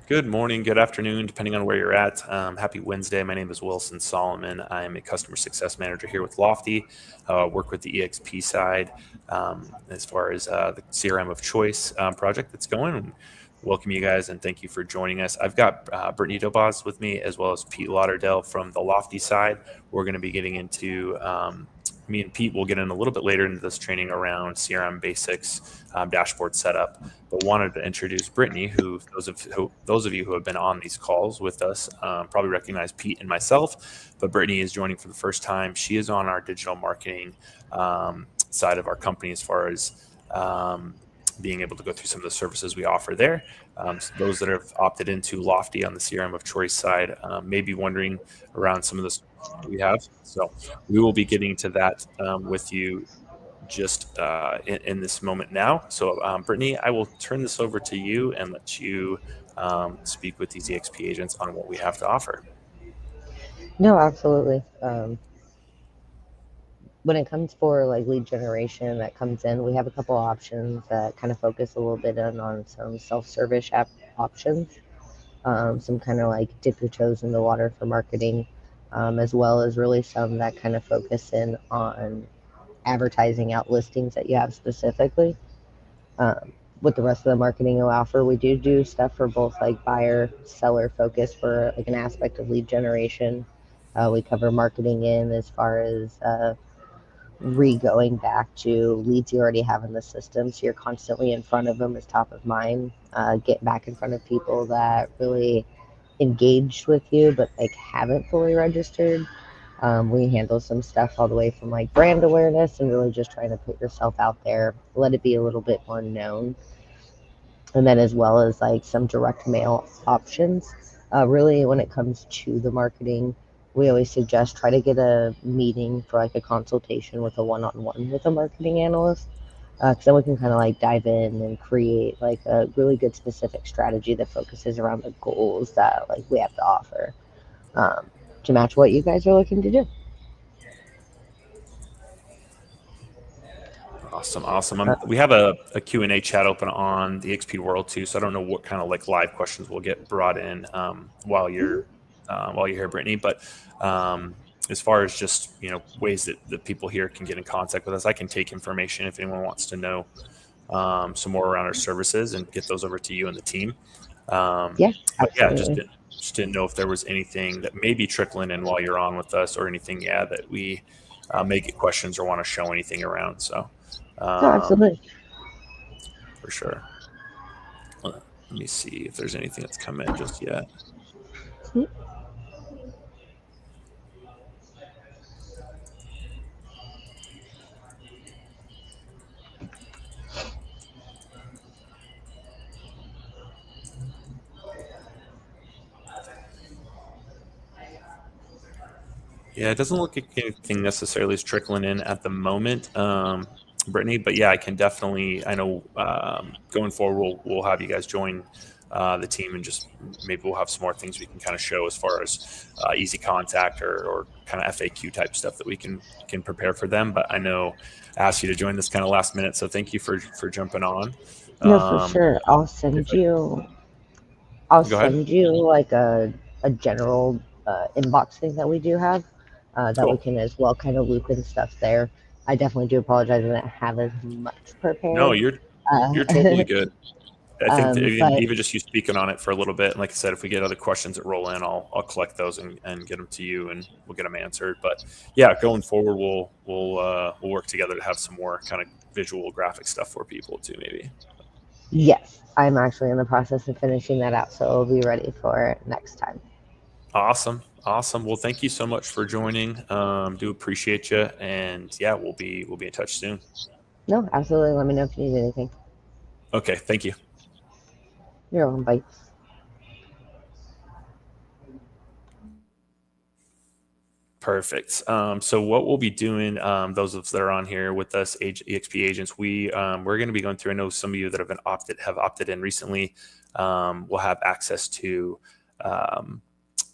Good morning, good afternoon, depending on where you're at. Happy Wednesday. My name is Wilson Solomon. I'm a customer success manager here with Lofty. Work with the EXP side as far as the CRM of Choice project that's going. Welcome you guys and thank you for joining us. I've got Brittany Dobaz with me as well as Pete Lauderdale from the Lofty side. We're going to be getting into me and Pete will get in a little bit later into this training around CRM basics, dashboard setup. But wanted to introduce Brittany, who those of you who have been on these calls with us probably recognize Pete and myself. But Brittany is joining for the first time. She is on our digital marketing side of our company as far as being able to go through some of the services we offer there. So those that have opted into Lofty on the CRM of Choice side may be wondering around some of the we have. So we will be getting to that with you just in this moment now. So Brittany, I will turn this over to you and let you speak with these EXP agents on what we have to offer. No, absolutely. When it comes for like lead generation that comes in, we have a couple options that kind of focus a little bit on some self-service app options, some kind of like dip your toes in the water for marketing, as well as really some that kind of focus in on advertising out listings that you have specifically. With the rest of the marketing we offer, we do stuff for both like buyer, seller focus for like an aspect of lead generation. We cover marketing in as far as going back to leads you already have in the system, so you're constantly in front of them as top of mind. Get back in front of people that really engaged with you but like haven't fully registered. We handle some stuff all the way from like brand awareness and really just trying to put yourself out there, let it be a little bit more known. And then as well as like some direct mail options. Really, when it comes to the marketing, we always suggest try to get a meeting for like a consultation with a one-on-one with a marketing analyst. Because then we can kind of like dive in and create like a really good specific strategy that focuses around the goals that like we have to offer to match what you guys are looking to do. Awesome. We have a Q&A chat open on the XP World too, so I don't know what kind of like live questions will get brought in while you're here, Brittany. But as far as just ways that people here can get in contact with us, I can take information if anyone wants to know some more around our services and get those over to you and the team. Yeah, But yeah, absolutely. just didn't know if there was anything that may be trickling in while you're on with us or anything, that we may get questions or want to show anything around. So No, um, absolutely. for sure. Let me see if there's anything that's come in just yet. Yeah, it doesn't look like anything necessarily is trickling in at the moment, Brittany. But yeah, I can definitely. I know going forward, we'll have you guys join the team, and just maybe we'll have some more things we can kind of show as far as easy contact or kind of FAQ type stuff that we can prepare for them. But I know I asked you to join this kind of last minute, so thank you for jumping on. No, for Um, sure. if I'll Go ahead. send you like a general inbox thing that we do have that we Cool. can as well kind of loop in stuff there. I definitely do apologize I didn't have as much No, prepared. you're totally good. I think that But even just you speaking on it for a little bit, and like I said, if we get other questions that roll in, I'll collect those and get them to you, and we'll get them answered. But yeah, going forward, we'll work together to have some more kind of visual graphic stuff for people too, maybe. yes, I'm actually in the process of finishing that out, so it'll be ready for next time. Awesome. Well, thank you so much for joining. Do appreciate you, and yeah, we'll be in touch soon. No, absolutely. Let me know if you need anything. Okay, thank you. You're welcome. Bye. Perfect. So what we'll be doing, those of us that are on here with us, EXP agents, we're going to be going through. I know some of you that have opted in recently. Will have access to um,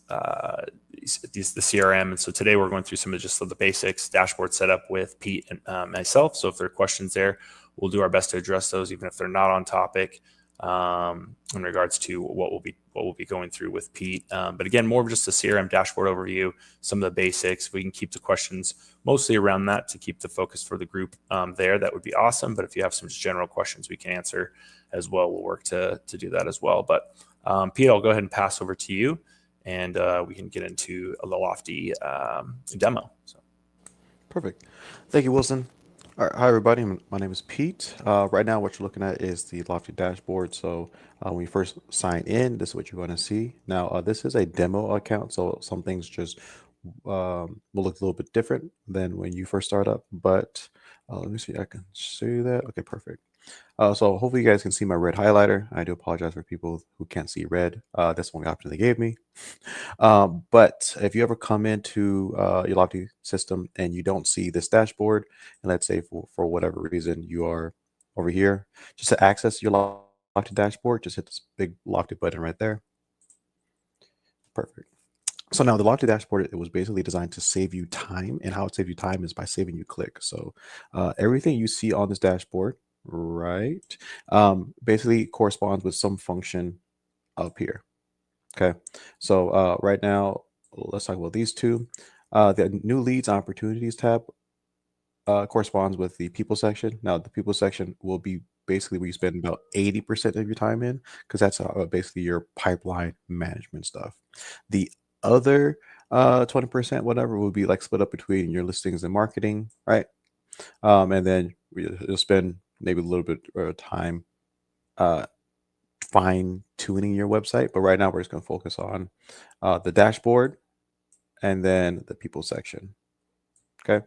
the CRM, and so today we're going through some of just the basics, dashboard setup with Pete and myself. So if there are questions there, we'll do our best to address those, even if they're not on topic. in regards to what we'll be going through with Pete. But again, more of just a CRM dashboard overview, some of the basics. We can keep the questions mostly around that to keep the focus for the group there. That would be awesome. But if you have some general questions we can answer as well, we'll work to do that as well. But Pete, I'll go ahead and pass over to you, and we can get into a Lofty demo. So. Perfect. Thank you, Wilson. All right, hi, everybody. My name is Pete. Right now, what you're looking at is the Lofty dashboard. So when you first sign in, this is what you're going to see. Now, this is a demo account, so some things just will look a little bit different than when you first start up. But let me see. I can show you that. Okay, perfect. So hopefully you guys can see my red highlighter. I do apologize for people who can't see red. That's the only option they gave me. But if you ever come into your Lofty system and you don't see this dashboard, and let's say for whatever reason you are over here, just to access your Lofty dashboard, just hit this big Lofty button right there. Perfect. So now the Lofty dashboard, it was basically designed to save you time, and how it saves you time is by saving you click. So everything you see on this dashboard, right, basically corresponds with some function up here. Okay, so right now let's talk about these two. The new leads and opportunities tab corresponds with the people section. Now the people section will be basically where you spend about 80% of your time in, because that's basically your pipeline management stuff. The other 20% whatever will be like split up between your listings and marketing, right? And then you'll spend maybe a little bit of time fine tuning your website. But right now we're just going to focus on the dashboard and then the people section. Okay.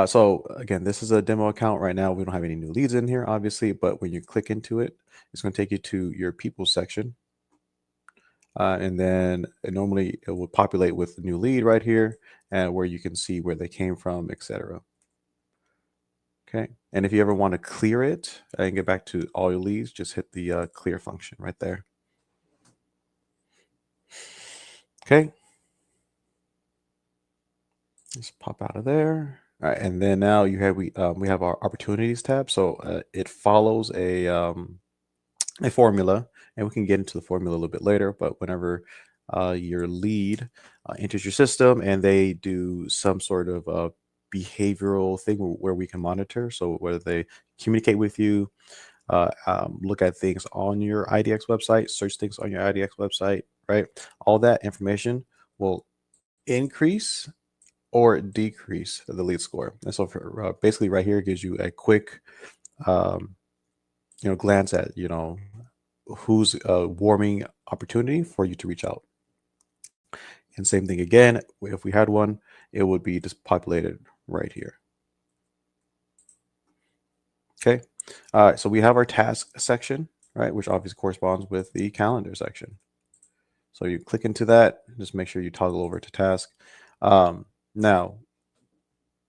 So again, this is a demo account right now. We don't have any new leads in here, obviously, but when you click into it, it's going to take you to your people section. And then normally it will populate with the new lead right here, and where you can see where they came from, etc. Okay, and if you ever want to clear it and get back to all your leads, just hit the clear function right there. Okay, just pop out of there. All right, and then now we have our opportunities tab. So it follows a formula, and we can get into the formula a little bit later. But whenever your lead enters your system and they do some sort of behavioral thing where we can monitor, so whether they communicate with you, look at things on your IDX website, search things on your IDX website, right? All that information will increase or decrease the lead score. And so for, basically right here, it gives you a quick glance at who's a warming opportunity for you to reach out. And same thing again, if we had one, it would be just populated right here. Okay, so we have our task section, right, which obviously corresponds with the calendar section. So you click into that, just make sure you toggle over to task. Now,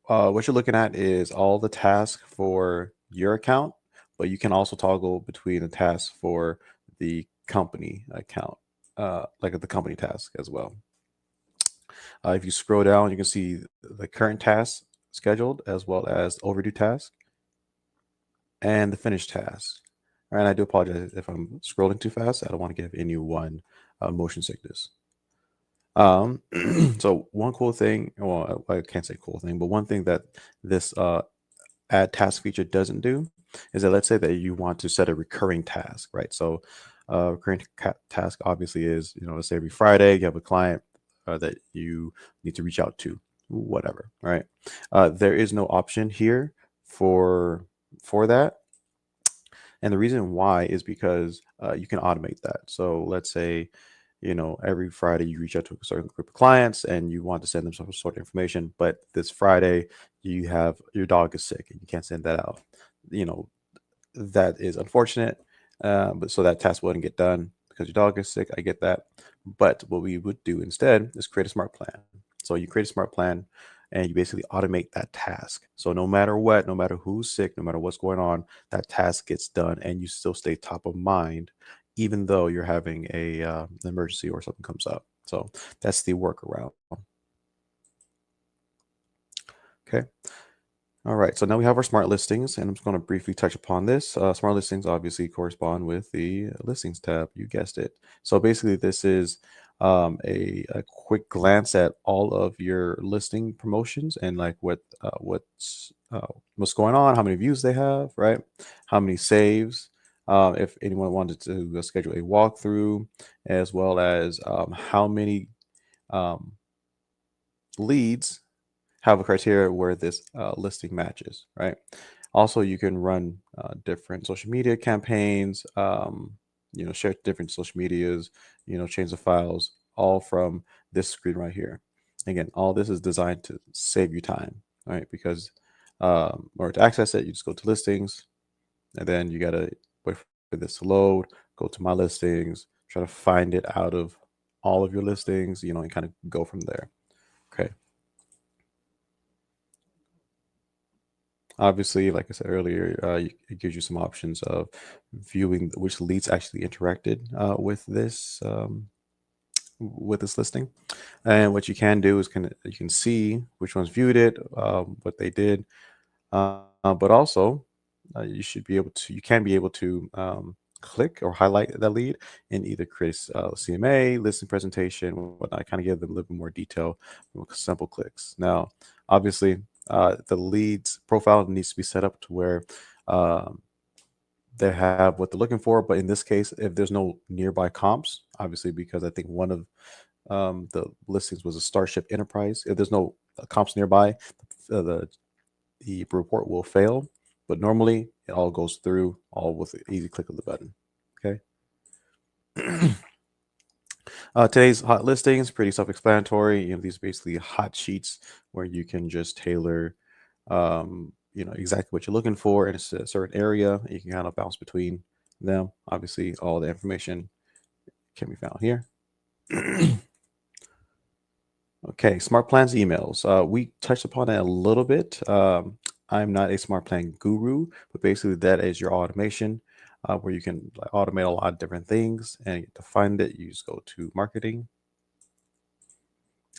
what you're looking at is all the tasks for your account, but you can also toggle between the tasks for the company account, like the company task as well. If you scroll down, you can see the current task scheduled as well as overdue task and the finished task. And I do apologize if I'm scrolling too fast. I don't want to give anyone motion sickness. So one cool thing, well, I can't say cool thing, but one thing that this add task feature doesn't do is that, let's say that you want to set a recurring task, right? So recurring task obviously is, let's say every Friday you have a client that you need to reach out to, whatever, right? There is no option here for that. And the reason why is because you can automate that. So let's say, every Friday you reach out to a certain group of clients and you want to send them some sort of information, but this Friday you have your dog is sick and you can't send that out. That is unfortunate, but so that task wouldn't get done because your dog is sick. I get that. But what we would do instead is create a smart plan. So you create a smart plan and you basically automate that task. So no matter what, no matter who's sick, no matter what's going on, that task gets done and you still stay top of mind, even though you're having an emergency or something comes up. So that's the workaround. Okay. All right, so now we have our smart listings, and I'm just going to briefly touch upon this. Smart listings obviously correspond with the listings tab. You guessed it. So basically, this is a quick glance at all of your listing promotions and like what's going on, how many views they have, right? How many saves. If anyone wanted to schedule a walkthrough, as well as how many um, leads have a criteria where this listing matches, right? Also, you can run different social media campaigns, share different social medias, change the files, all from this screen right here. Again, all this is designed to save you time, right? Because or to access it, you just go to listings, and then you gotta wait for this to load, go to my listings, try to find it out of all of your listings, and kind of go from there. Okay. Obviously, like I said earlier, it gives you some options of viewing which leads actually interacted with this listing. And what you can do is you can see which ones viewed it, what they did, but also you can be able to click or highlight that lead and either create a CMA, listing presentation, whatnot, kind of give them a little bit more detail with simple clicks. Now, obviously, the leads profile needs to be set up to where um, they have what they're looking for. But in this case, if there's no nearby comps, obviously, because I think one of the listings was a Starship Enterprise. If there's no comps nearby, the report will fail. But normally, it all goes through all with an easy click of the button. Okay. Today's hot listings, pretty self-explanatory. These are basically hot sheets where you can just tailor, exactly what you're looking for in a certain area. You can kind of bounce between them. Obviously, all the information can be found here. Okay, smart plans emails. We touched upon that a little bit. I'm not a smart plan guru, but basically that is your automation where you can automate a lot of different things. And to find it, you just go to marketing.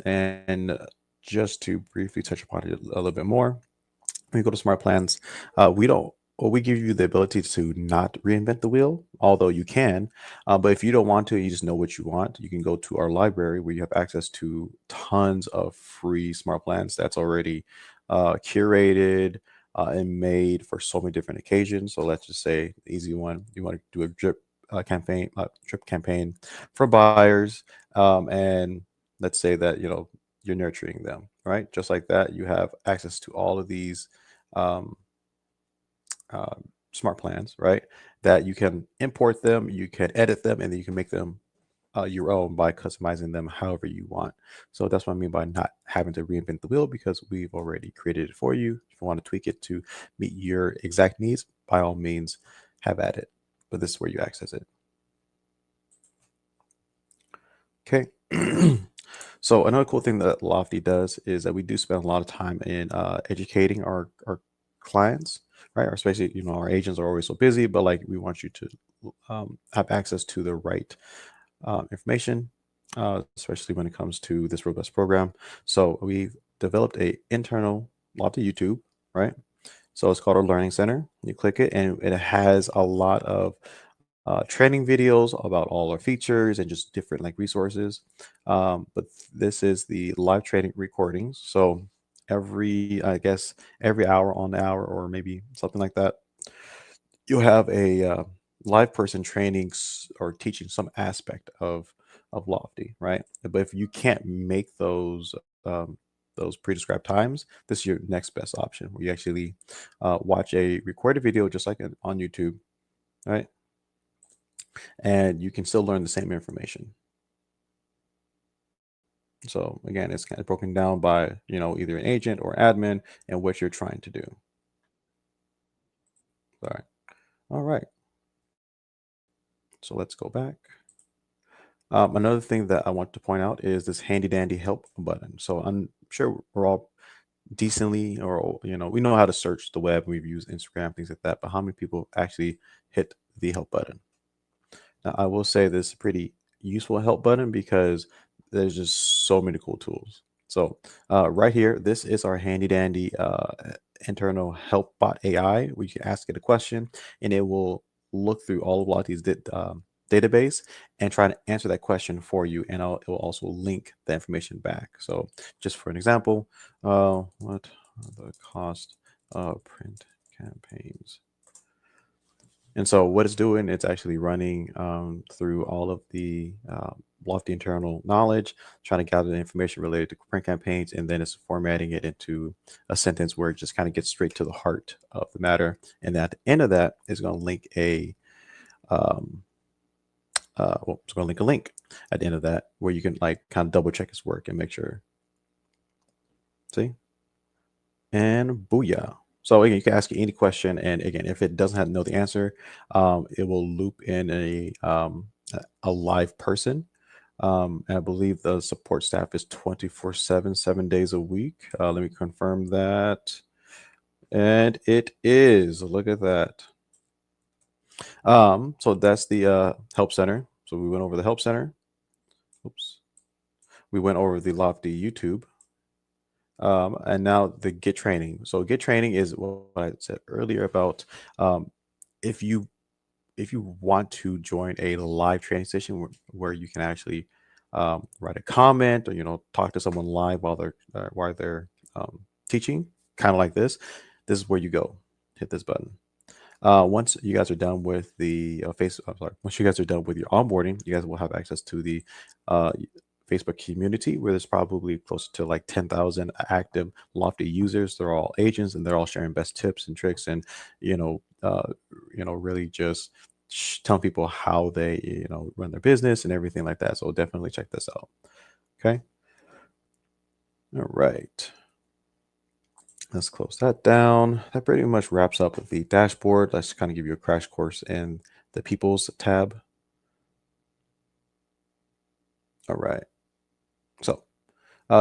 And just to briefly touch upon it a little bit more, when you go to smart plans, we give you the ability to not reinvent the wheel, although you can. But if you don't want to, you just know what you want, you can go to our library where you have access to tons of free smart plans that's already curated and made for so many different occasions. So let's just say the easy one, you want to do a drip campaign for buyers, and let's say that you're nurturing them, right? Just like that, you have access to all of these um, uh, smart plans, right? That you can import them, you can edit them, and then you can make them your own by customizing them however you want. So that's what I mean by not having to reinvent the wheel, because we've already created it for you. If you want to tweak it to meet your exact needs, by all means, have at it. But this is where you access it. Okay. So another cool thing that Lofty does is that we do spend a lot of time in educating our clients, right? Or especially, our agents are always so busy, but like we want you to have access to the right information, especially when it comes to this robust program. So we've developed a internal Lofty YouTube, right? So it's called our Learning Center. You click it, and it has a lot of training videos about all our features and just different like resources. But this is the live training recordings. So I guess every hour on the hour, or maybe something like that, you'll have a live person training or teaching some aspect of Lofty, right? But if you can't make those pre-described times, this is your next best option, where you actually watch a recorded video just like on YouTube, right? And you can still learn the same information. So again, it's kind of broken down by, either an agent or admin and what you're trying to do. All right. All right. So let's go back. Another thing that I want to point out is this handy dandy help button. So I'm sure we're all decently, or we know how to search the web. We've used Instagram, things like that. But how many people actually hit the help button? Now, I will say this is a pretty useful help button because there's just so many cool tools. So right here, this is our handy dandy internal help bot AI, where you can ask it a question and it will look through all of Lotte's database and try to answer that question for you. And it will also link the information back. So just for an example, what are the cost of print campaigns? And so what it's doing, it's actually running through all of the Lofty internal knowledge, trying to gather the information related to print campaigns, and then it's formatting it into a sentence where it just kind of gets straight to the heart of the matter. And at the end of that, it's going to link a it's going to link a link at the end of that where you can like kind of double check its work and make sure. See? And booyah. So again, you can ask any question, and again, if it doesn't know the answer, it will loop in a live person. And I believe the support staff is 24/7, 7 days a week. Let me confirm that. And it is. Look at that. So that's the help center. So we went over the help center. Oops. We went over the Lofty YouTube. And now the Get Training. So Get Training is what I said earlier about if you want to join a live training session where you can actually write a comment or talk to someone live while they're teaching, kind of like this. This is where you go. Hit this button. Once you guys are done with the once you guys are done with your onboarding, you guys will have access to the Facebook community where there's probably close to like 10,000 active Lofty users. They're all agents and they're all sharing best tips and tricks and really just telling people how they run their business and everything like that. So definitely check this out. Okay. All right. Let's close that down. That pretty much wraps up the dashboard. Let's kind of give you a crash course in the People's tab. All right. So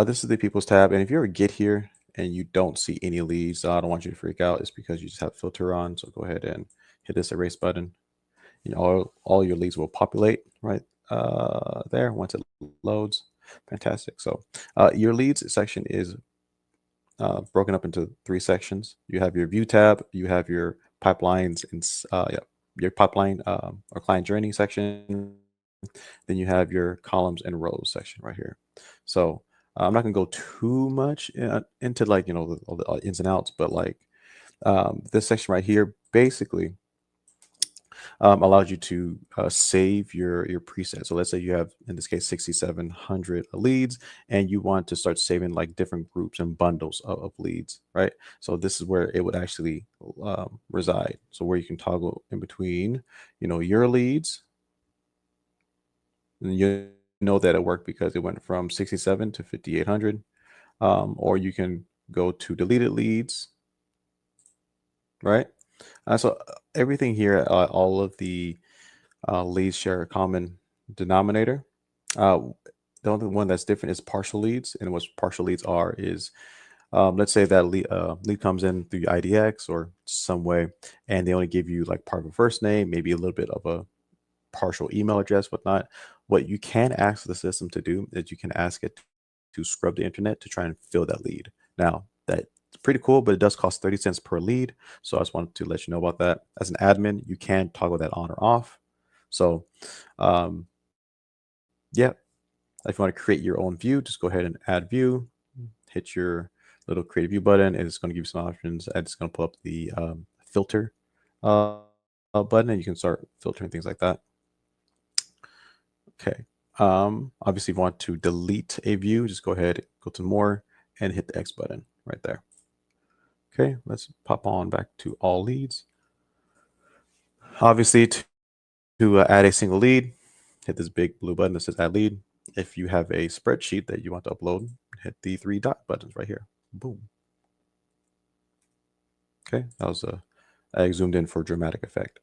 this is the People's tab. And if you ever get here and you don't see any leads, I don't want you to freak out. It's because you just have filter on. So go ahead and hit this erase button. All your leads will populate right there once it loads. Fantastic. So your leads section is broken up into 3 sections. You have your view tab, you have your pipelines and your pipeline or client journey section. Then you have your columns and rows section right here. So I'm not gonna go too much into like all the ins and outs, but like this section right here basically allows you to save your preset. So let's say you have, in this case, 6,700 leads, and you want to start saving like different groups and bundles of leads, right? So this is where it would actually reside. So where you can toggle in between, your leads, and you know that it worked because it went from 67 to 5,800, or you can go to deleted leads, right? So everything here, all of the leads share a common denominator. The only one that's different is partial leads, and what partial leads are is, let's say that lead comes in through IDX or some way, and they only give you like part of a first name, maybe a little bit of a partial email address, whatnot. What you can ask the system to do is you can ask it to scrub the internet to try and fill that lead. Now that's pretty cool, but it does cost 30 cents per lead. So I just wanted to let you know about that. As an admin, you can toggle that on or off. So yeah, if you want to create your own view, just go ahead and add view, hit your little create view button, and it's going to give you some options. And it's going to pull up the filter button, and you can start filtering things like that. Okay. Obviously, if you want to delete a view, just go ahead, go to more, and hit the X button right there. Okay, let's pop on back to all leads. Obviously, to add a single lead, hit this big blue button that says add lead. If you have a spreadsheet that you want to upload, hit the 3 dot buttons right here. Boom. Okay, that was I zoomed in for dramatic effect.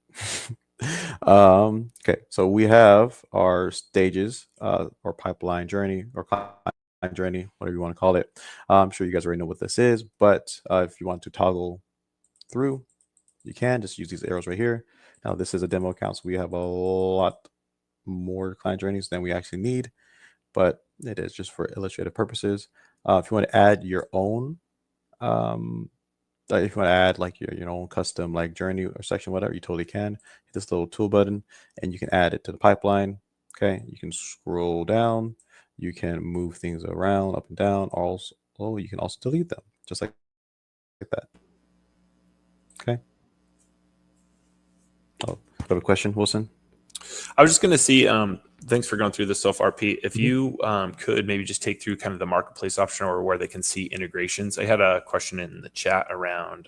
Okay, so we have our stages or pipeline journey or client journey, whatever you want to call it. I'm sure you guys already know what this is, but if you want to toggle through, you can just use these arrows right here. Now this is a demo account, so we have a lot more client journeys than we actually need, but it is just for illustrative purposes. If you want to add your own, if you want to add like your own custom like journey or section, whatever, you totally can. Hit this little tool button and you can add it to the pipeline. Okay, you can scroll down, you can move things around up and down. Also, you can also delete them just like that. Okay. Oh, have a question, Wilson? I was just going to see, thanks for going through this so far, Pete. If Mhm. you could maybe just take through kind of the marketplace option or where they can see integrations. I had a question in the chat around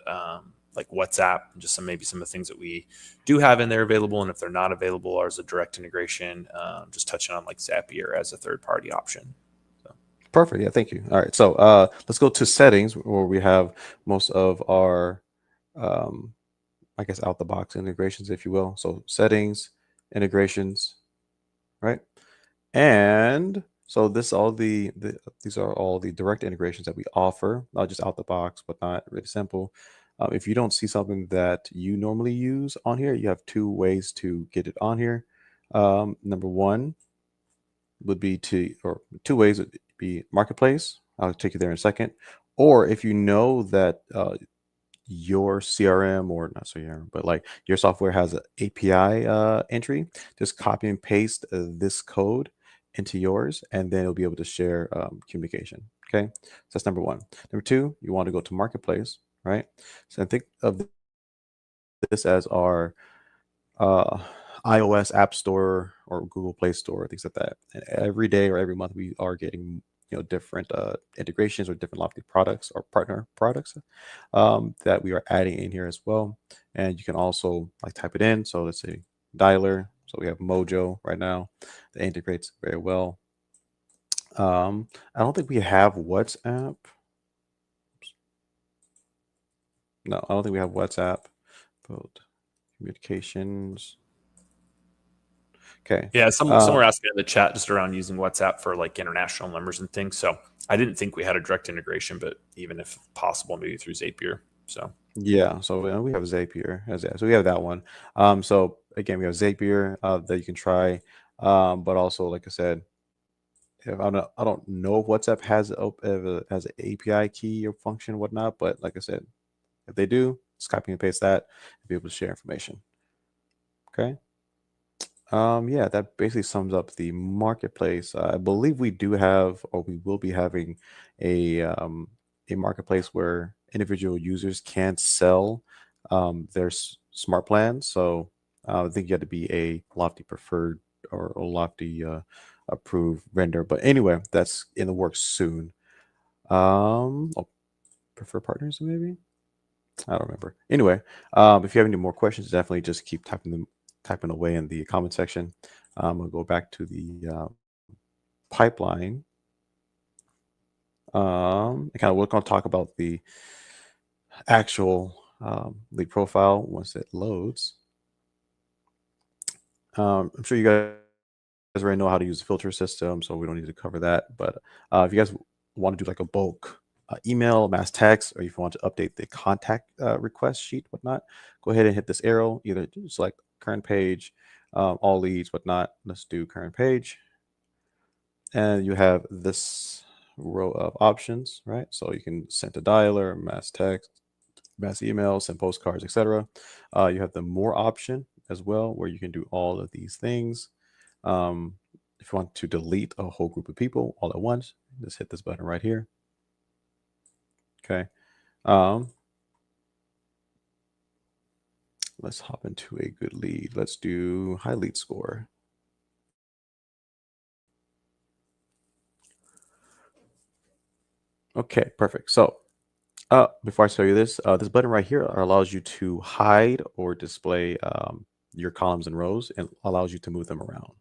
like WhatsApp, and just maybe some of the things that we do have in there available, and if they're not available, or as a direct integration, just touching on like Zapier as a third-party option. Perfect. Yeah, thank you. All right, so let's go to settings where we have most of our, I guess, out the box integrations, if you will. So settings, integrations, right? And so this all these are all the direct integrations that we offer, not just out the box, but not really simple. If you don't see something that you normally use on here, you have two ways to get it on here. Number one would be or two ways would be marketplace. I'll take you there in a second. Or if you know that your CRM, or not CRM, but like your software has an API entry, just copy and paste this code into yours, and then it'll be able to share communication. Okay, so that's number one. Number two, you want to go to marketplace, right? So think of this as our iOS App Store or Google Play Store, things like that. And every day or every month, we are getting different integrations or different Lofty products or partner products that we are adding in here as well. And you can also like type it in. So let's say dialer. So we have Mojo right now that integrates very well. I don't think we have WhatsApp. No, I don't think we have WhatsApp. But communications. Okay. Yeah, some were asking in the chat just around using WhatsApp for like international numbers and things. So I didn't think we had a direct integration, but even if possible, maybe through Zapier. So yeah, so we have Zapier as that. So we have that one. So again, we have Zapier that you can try. But also, like I said, if I don't know if WhatsApp has has an API key or function or whatnot, but like I said, if they do, just copy and paste that and be able to share information. Okay. Yeah, that basically sums up the marketplace. I believe we do have, or we will be having a marketplace where individual users can sell their smart plans. So I think you have to be a Lofty preferred or a Lofty approved vendor. But anyway, that's in the works soon. Oh, preferred partners, maybe? I don't remember. Anyway, if you have any more questions, definitely just keep typing away in the comment section. I'm gonna go back to the pipeline. And kind of we're gonna talk about the actual lead profile once it loads. I'm sure you guys already know how to use the filter system, so we don't need to cover that. But if you guys want to do like a bulk email, mass text, or if you want to update the contact request sheet, whatnot, go ahead and hit this arrow, either select current page, all leads, whatnot. Let's do current page. And you have this row of options, right? So you can send a dialer, mass text, mass emails, send postcards, etc. You have the more option as well, where you can do all of these things. If you want to delete a whole group of people all at once, just hit this button right here. Okay. Let's hop into a good lead. Let's do high lead score. Okay, perfect. So before I show you this, this button right here allows you to hide or display your columns and rows and allows you to move them around.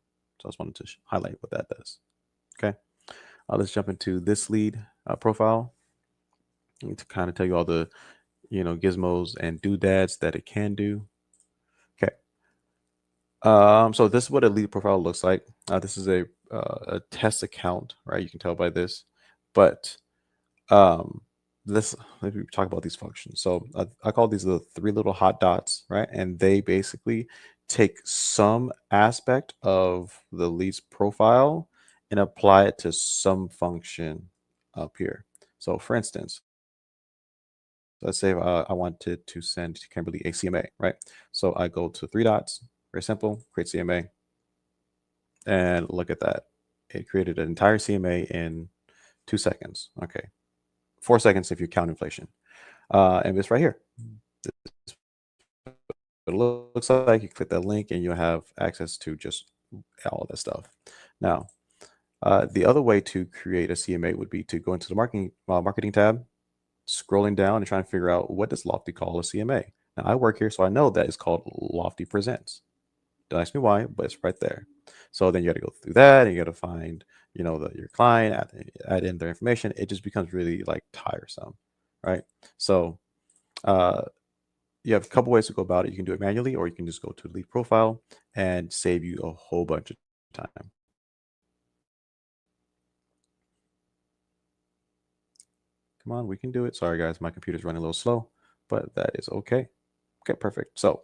So I just wanted to highlight what that does. Okay. Let's jump into this lead profile. I need to kind of tell you all the, gizmos and doodads that it can do. Okay. So this is what a lead profile looks like. This is a test account, right? You can tell by this, but let me talk about these functions. So I call these the three little hot dots, right? And they basically take some aspect of the lead's profile and apply it to some function up here. So for instance, let's say I wanted to send Kimberly a CMA, right? So I go to three dots, very simple, create CMA, and look at that. It created an entire CMA in 2 seconds. Okay, 4 seconds if you count inflation. And it's right here. This is what it looks like. You click that link and you'll have access to just all of that stuff. Now, the other way to create a CMA would be to go into the marketing tab, scrolling down and trying to figure out, what does Lofty call a CMA? Now, I work here, so I know that it's called Lofty Presents. Don't ask me why, but it's right there. So then you got to go through that, and you got to find, your client, add in their information. It just becomes really like tiresome, right? So you have a couple ways to go about it. You can do it manually, or you can just go to the lead profile and save you a whole bunch of time. Come on, we can do it. Sorry, guys, my computer's running a little slow, but that is okay. Okay, perfect. So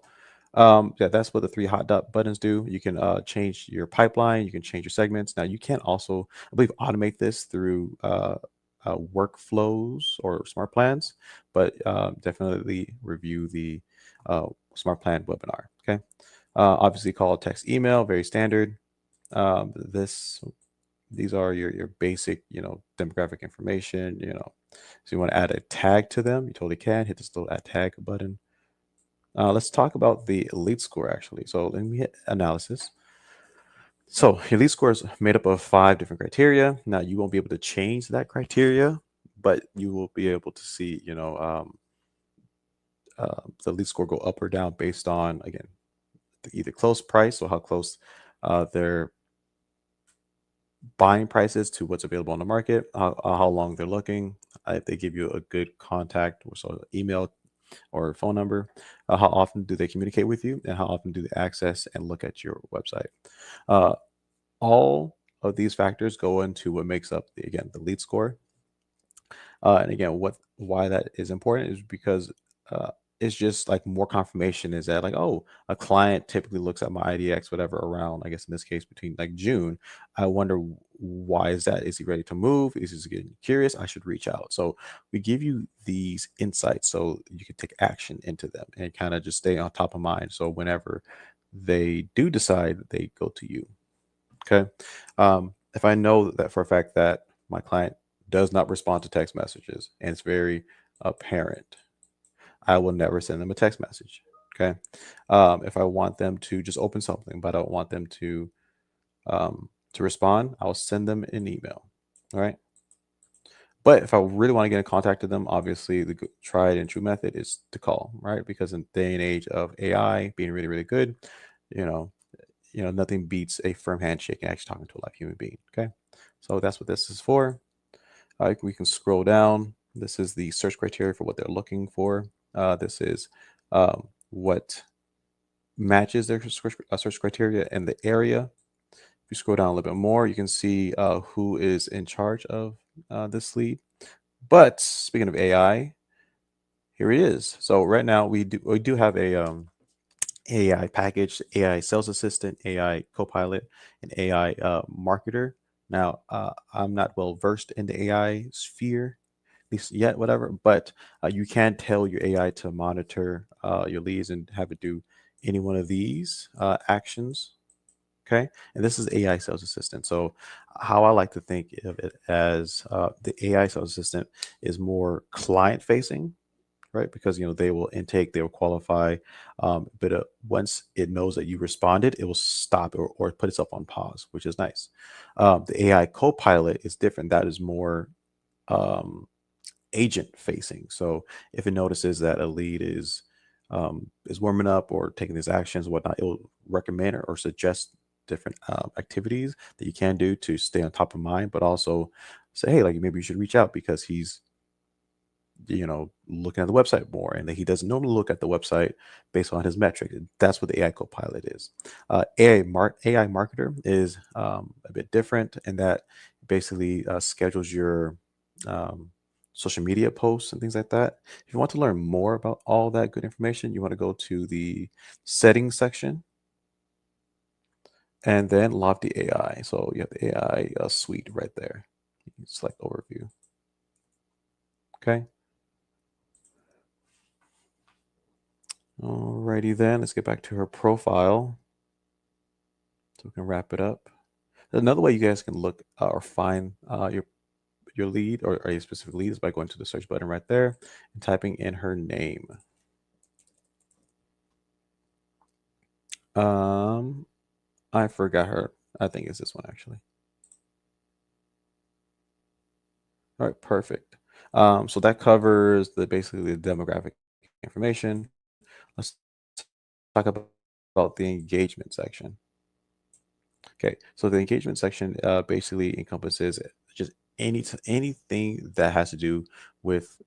yeah, that's what the three hot dot buttons do. You can change your pipeline. You can change your segments. Now you can also, I believe, automate this through workflows or smart plans, but definitely review the smart plan webinar. Okay. Obviously, call, text, email, very standard. These are your basic, demographic information. So you want to add a tag to them, you totally can. Hit this little add tag button. Let's talk about the lead score, actually. So let me hit analysis. So your lead score is made up of 5 different criteria. Now you won't be able to change that criteria, but you will be able to see, the lead score go up or down based on, again, either close price, or how close their buying prices to what's available on the market, how long they're looking, if they give you a good contact, so email or phone number, how often do they communicate with you, and how often do they access and look at your website. All of these factors go into what makes up the lead score. And again, why that is important is because it's just like more confirmation is that, like, oh, a client typically looks at my IDX, whatever, around, I guess in this case, between like June. I wonder, why is that? Is he ready to move? Is he getting curious? I should reach out. So we give you these insights so you can take action into them and kind of just stay on top of mind. So whenever they do decide, they go to you. Okay. If I know that for a fact that my client does not respond to text messages and it's very apparent, I will never send them a text message. Okay. If I want them to just open something, but I don't want them to respond, I'll send them an email. All right. But if I really want to get in contact with them, obviously the tried and true method is to call, right? Because in the day and age of AI being really, really good, you know, nothing beats a firm handshake and actually talking to a live human being. Okay. So that's what this is for. We can scroll down. This is the search criteria for what they're looking for. This is what matches their search criteria in the area. If you scroll down a little bit more, you can see who is in charge of this lead. But speaking of AI, here it is. So right now we do have a AI package, AI sales assistant, AI copilot, and AI marketer. Now, I'm not well versed in the AI sphere, at least yet, whatever, but you can tell your AI to monitor your leads and have it do any one of these actions. Okay. And this is AI sales assistant. So, how I like to think of it as the AI sales assistant is more client facing, right? Because they will intake, they will qualify, but once it knows that you responded, it will stop or put itself on pause, which is nice. The AI co-pilot is different. That is more agent facing. So if it notices that a lead is warming up or taking these actions, whatnot, it will recommend or suggest different activities that you can do to stay on top of mind, but also say, hey, like maybe you should reach out because he's looking at the website more, and that he doesn't normally look at the website based on his metric. That's what the AI Copilot is. AI Marketer is a bit different in that it basically schedules your social media posts and things like that. If you want to learn more about all that good information, you want to go to the settings section and then Lofty AI. So you have the AI suite right there. You can select overview. Okay. Alrighty then, let's get back to her profile so we can wrap it up. Another way you guys can look or find your lead or a specific lead is by going to the search button right there and typing in her name. I forgot her. I think it's this one actually. All right, perfect. So that covers basically the demographic information. Let's talk about the engagement section. Okay, so the engagement section basically encompasses just anything that has to do with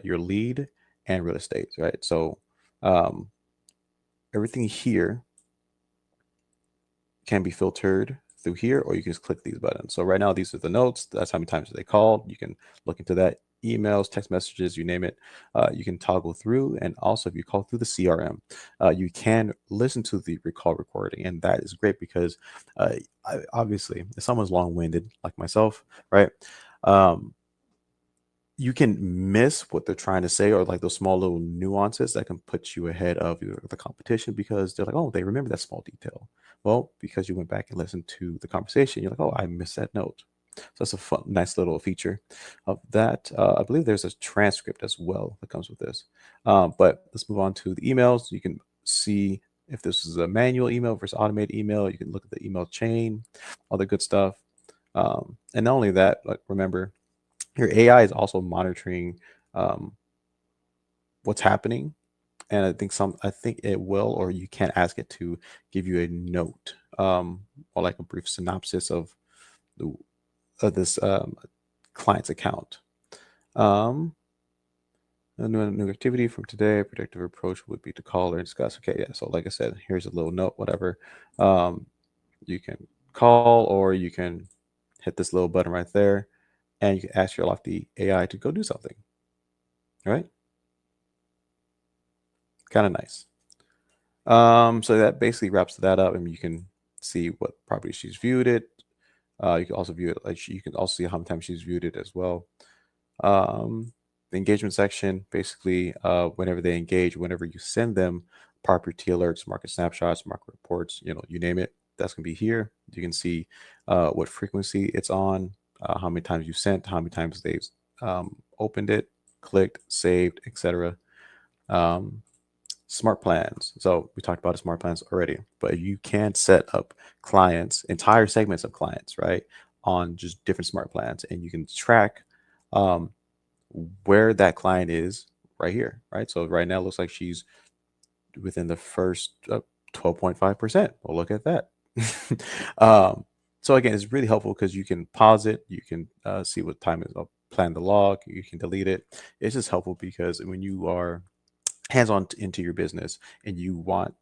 your lead and real estate, right? So everything here can be filtered through here, or you can just click these buttons. So right now, these are the notes. That's how many times they called. You can look into that. Emails, text messages, you name it. You can toggle through. And also, if you call through the CRM, you can listen to the recall recording. And that is great because obviously, if someone's long-winded like myself, right? You can miss what they're trying to say, or like those small little nuances that can put you ahead of the competition because they're like, oh, they remember that small detail. Well, because you went back and listened to the conversation, you're like, oh, I missed that note. So that's a fun, nice little feature of that. I believe there's a transcript as well that comes with this. But let's move on to the emails. You can see if this is a manual email versus automated email. You can look at the email chain, all the good stuff. And not only that, like remember, your AI is also monitoring what's happening, and I think it will, or you can ask it to give you a note or like a brief synopsis of this client's account. A new activity from today, predictive approach would be to call or discuss. Okay, yeah. So like I said, here's a little note, whatever. You can call or you can hit this little button right there, and you can ask your Lofty AI to go do something. All right. Kind of nice. So that basically wraps that up, and you can see what property she's viewed it. You can also view it, like you can also see how many times she's viewed it as well. The engagement section, basically, whenever they engage, whenever you send them property alerts, market snapshots, market reports, you name it, that's gonna be here. You can see what frequency it's on, how many times you sent, how many times they've opened it, clicked, saved, etc. Smart plans. So we talked about smart plans already, but you can set up clients, entire segments of clients, right, on just different smart plans, and you can track where that client is right here, right? So right now it looks like she's within the first 12.5%. Well, look at that. So again, it's really helpful because you can pause it, you can see what time is, plan the log, you can delete it. It's just helpful because when you are hands-on into your business and you want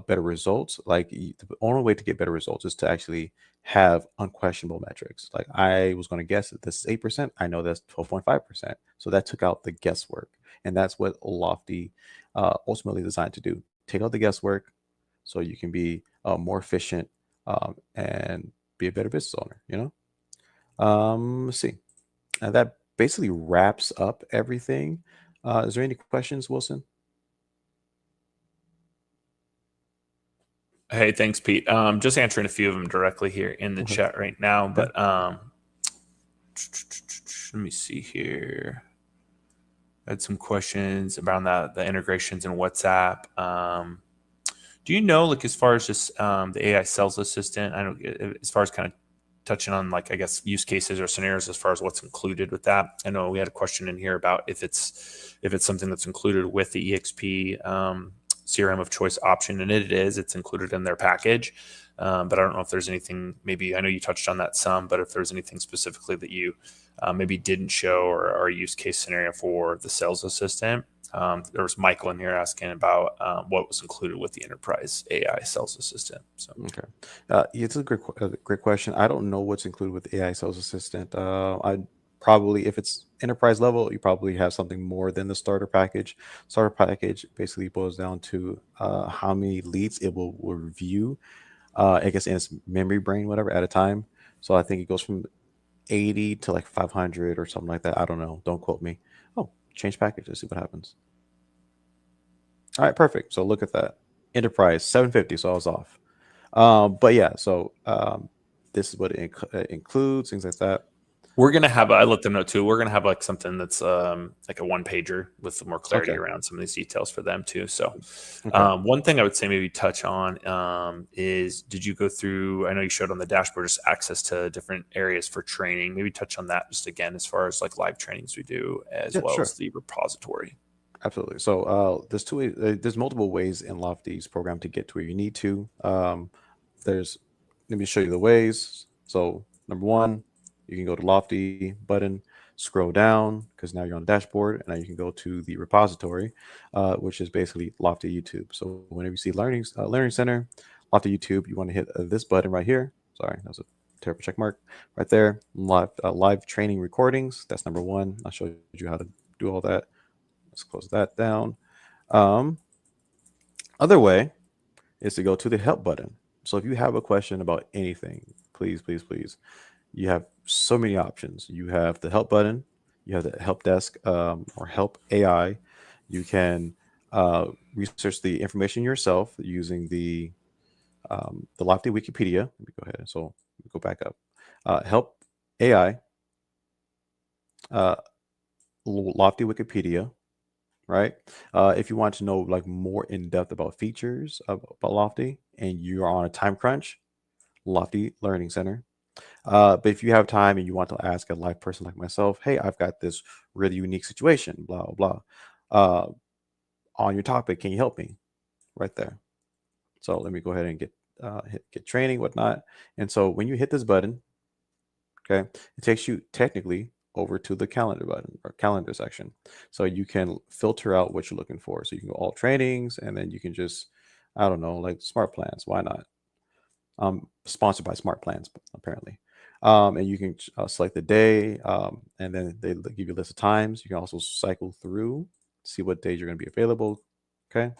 better results, like the only way to get better results is to actually have unquestionable metrics. Like I was going to guess that this is 8%, I know that's 12.5%, so that took out the guesswork, and that's what Lofty ultimately designed to do: take out the guesswork so you can be more efficient and be a better business owner. Let's see, and that basically wraps up everything. Is there any questions, Wilson? Hey, thanks, Pete. Just answering a few of them directly here in the Okay. chat right now. But let me see here. I had some questions around the integrations in WhatsApp. Do you know, like, as far as just the AI sales assistant, I don't, as far as kind of touching on, like, I guess, use cases or scenarios as far as what's included with that? I know we had a question in here about if it's something that's included with the EXP CRM of choice option, and it is. It's included in their package. But I don't know if there's anything, maybe, I know you touched on that some, but if there's anything specifically that you maybe didn't show or a use case scenario for the sales assistant. There was Michael in here asking about what was included with the enterprise AI sales assistant. So okay, it's a great question. I don't know what's included with AI sales assistant. I probably, if it's enterprise level, you probably have something more than the starter package. Starter package basically boils down to how many leads it will review, I guess in its memory brain, whatever, at a time. So I think it goes from 80 to like 500 or something like that. I don't know. Don't quote me. change packages, see what happens. All right, perfect. So look at that. Enterprise 750, so I was off. But yeah, so this is what it includes, things like that. We're gonna have. I let them know too. We're gonna have like something that's like a one pager with some more clarity Okay. around some of these details for them too. So, Okay. one thing I would say maybe touch on is, did you go through? I know you showed on the dashboard just access to different areas for training. Maybe touch on that just again as far as like live trainings we do, as Yeah, well sure. as the repository. Absolutely. So there's two ways, there's multiple ways in Lofty's program to get to where you need to. There's Let me show you the ways. So number one, you can go to Lofty button, scroll down because now you're on the dashboard, and now you can go to the repository, which is basically Lofty YouTube. So whenever you see Learning Center, Lofty YouTube, you want to hit this button right here. Sorry, that's a terrible check mark right there. Live training recordings. That's number one. I'll show you how to do all that. Let's close that down. Other way is to go to the help button. So if you have a question about anything, please, please, please, you have so many options. You have the help button, you have the help desk or help AI. You can research the information yourself using the Lofty Wikipedia. Let me go ahead. So let me go back up. Help AI, uh, Lofty Wikipedia, right? If you want to know like more in depth about features about Lofty and you're on a time crunch, Lofty Learning Center. But if you have time and you want to ask a live person like myself, hey, I've got this really unique situation, blah blah blah, on your topic, can you help me? Right there. So let me go ahead and get training, whatnot. And so when you hit this button, okay, it takes you technically over to the calendar button or calendar section. So you can filter out what you're looking for. So you can go all trainings, and then you can just, I don't know, like smart plans. Why not? Sponsored by Smart Plans, apparently. And you can select the day, and then they give you a list of times. You can also cycle through, see what days you're going to be available. Okay.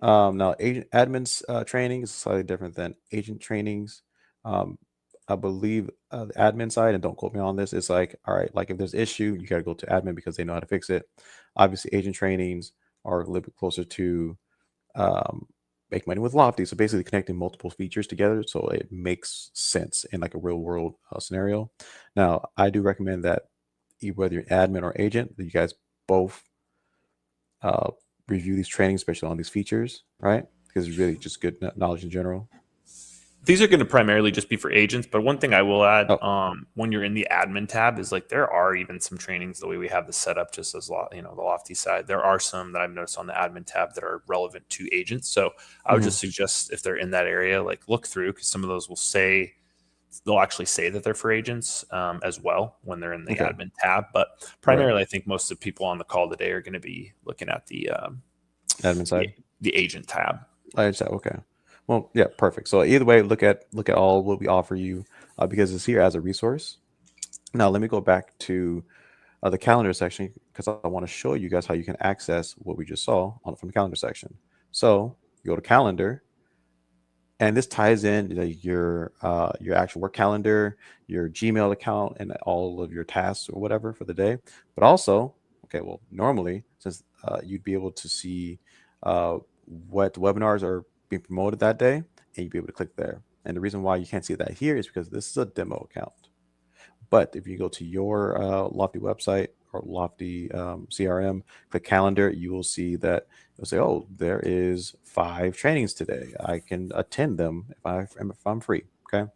Now, agent admins training is slightly different than agent trainings. I believe the admin side, and don't quote me on this, is like, all right, like if there's issue, you got to go to admin because they know how to fix it. Obviously, agent trainings are a little bit closer to make money with Lofty. So basically connecting multiple features together so it makes sense in like a real world scenario. Now, I do recommend that whether you're admin or agent, that you guys both uh, review these trainings, especially on these features, right? Because it's really just good knowledge in general. These are going to primarily just be for agents, but one thing I will add, Oh, when you're in the admin tab, is like there are even some trainings the way we have this set up, just as the Lofty side. There are some that I've noticed on the admin tab that are relevant to agents. So I would just suggest if they're in that area, like look through, because some of those they'll actually say that they're for agents as well when they're in the okay, admin tab. But right. primarily, I think most of the people on the call today are going to be looking at Admin the, side. the agent tab. I said okay. Well, yeah, perfect. So either way, look at all what we offer you because it's here as a resource. Now, let me go back to the calendar section because I want to show you guys how you can access what we just saw from the calendar section. So you go to calendar, and this ties in your actual work calendar, your Gmail account, and all of your tasks or whatever for the day. But also, okay, well, normally since you'd be able to see what webinars are being promoted that day, and you'd be able to click there. And the reason why you can't see that here is because this is a demo account. But if you go to your Lofty website or Lofty CRM, click calendar, you will see that it'll say, oh, there is 5 trainings today. I can attend them if I'm free. Okay.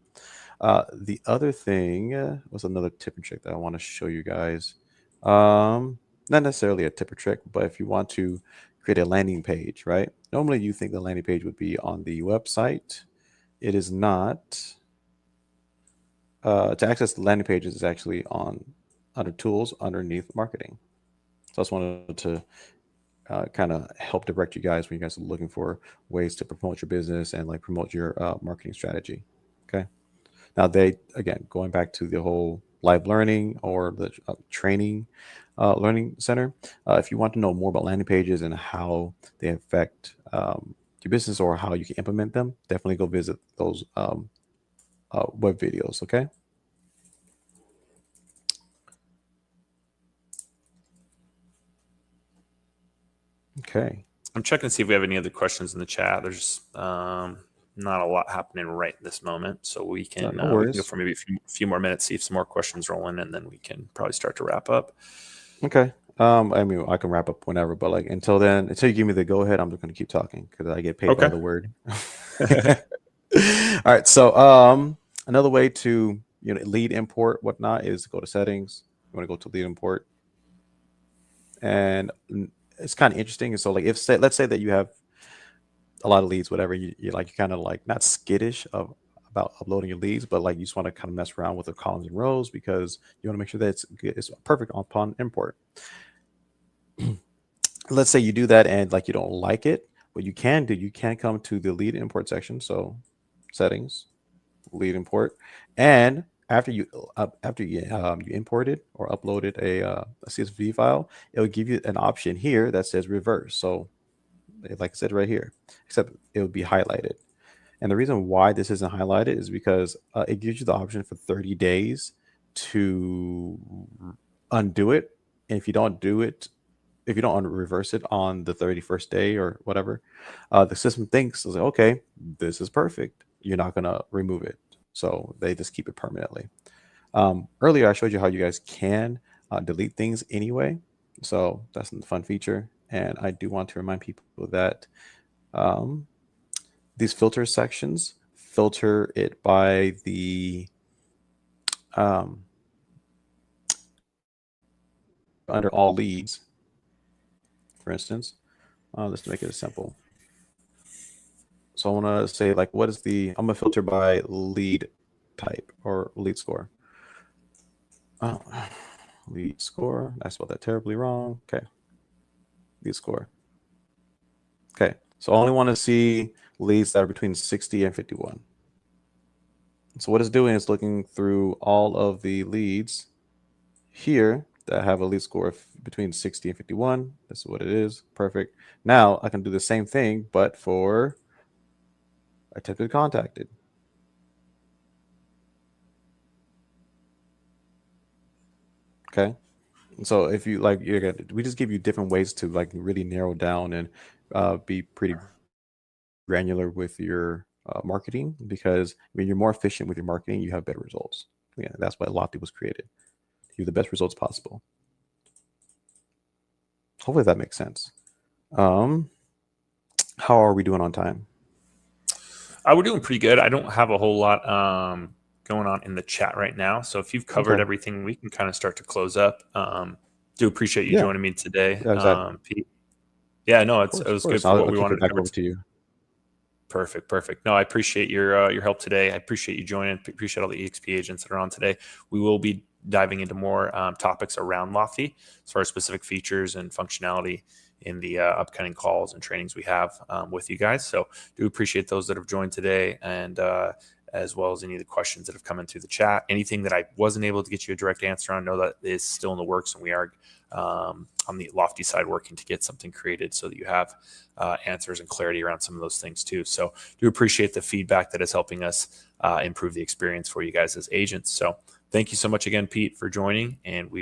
The other thing was another tip and trick that I want to show you guys. Not necessarily a tip or trick, but if you want to create a landing page, right? Normally you think the landing page would be on the website. It is not. To access the landing pages is actually under tools underneath marketing. So I just wanted to kind of help direct you guys when you guys are looking for ways to promote your business and like promote your marketing strategy. Okay. Now again, going back to the whole live learning or the training learning center, if you want to know more about landing pages and how they affect your business or how you can implement them, definitely go visit those web videos. Okay. Okay. I'm checking to see if we have any other questions in the chat. There's not a lot happening right this moment, so we can No we can worries. go for maybe a few more minutes, see if some more questions roll in, and then we can probably start to wrap up. Okay. I mean, I can wrap up whenever, but like until then, until you give me the go ahead, I'm just going to keep talking because I get paid by Okay. the word. All right. So another way to lead import whatnot is go to settings. You want to go to lead import, and it's kind of interesting. And so like let's say that you have a lot of leads, whatever, you're kind of like not skittish about uploading your leads, but like you just want to kind of mess around with the columns and rows because you want to make sure that it's perfect upon import. Let's say you do that and like you don't like it. What you can do, you can come to the lead import section. So settings, lead import, and after you imported or uploaded a CSV file, it will give you an option here that says reverse. So like I said right here, except it would be highlighted. And the reason why this isn't highlighted is because it gives you the option for 30 days to undo it. And if you don't do it, if you don't reverse it on the 31st day or whatever, the system thinks, okay, this is perfect. You're not going to remove it. So they just keep it permanently. Earlier, I showed you how you guys can delete things anyway. So that's a fun feature. And I do want to remind people that these filter sections filter it by the under all leads, for instance. Let's make it simple. So I want to say like, what is I'm going to filter by lead type or lead score. Oh, lead score. I spelled that terribly wrong. Okay. Lead score. Okay. So I only want to see leads that are between 60 and 51. So what it's doing is looking through all of the leads here that have a lead score of between 60 and 51. That's what it is. Perfect. Now I can do the same thing, but for attempted contacted. Okay. So if you like, we just give you different ways to like really narrow down and be pretty granular with your marketing, because when you're more efficient with your marketing, you have better results. Yeah, that's why Lofty was created. You have the best results possible. Hopefully that makes sense. How are we doing on time? We're doing pretty good. I don't have a whole lot going on in the chat right now. So if you've covered everything, we can kind of start to close up. Do appreciate you joining me today, Pete. Yeah, no, it was good for what we wanted to cover. To you. Perfect. No, I appreciate your help today. I appreciate you joining. Appreciate all the EXP agents that are on today. We will be diving into more topics around Lofty as far as specific features and functionality in the upcoming calls and trainings we have with you guys. So do appreciate those that have joined today, and as well as any of the questions that have come in through the chat. Anything that I wasn't able to get you a direct answer on, know that is still in the works, and we are on the Lofty side working to get something created so that you have answers and clarity around some of those things too. So do appreciate the feedback that is helping us improve the experience for you guys as agents. So thank you so much again, Pete, for joining, and we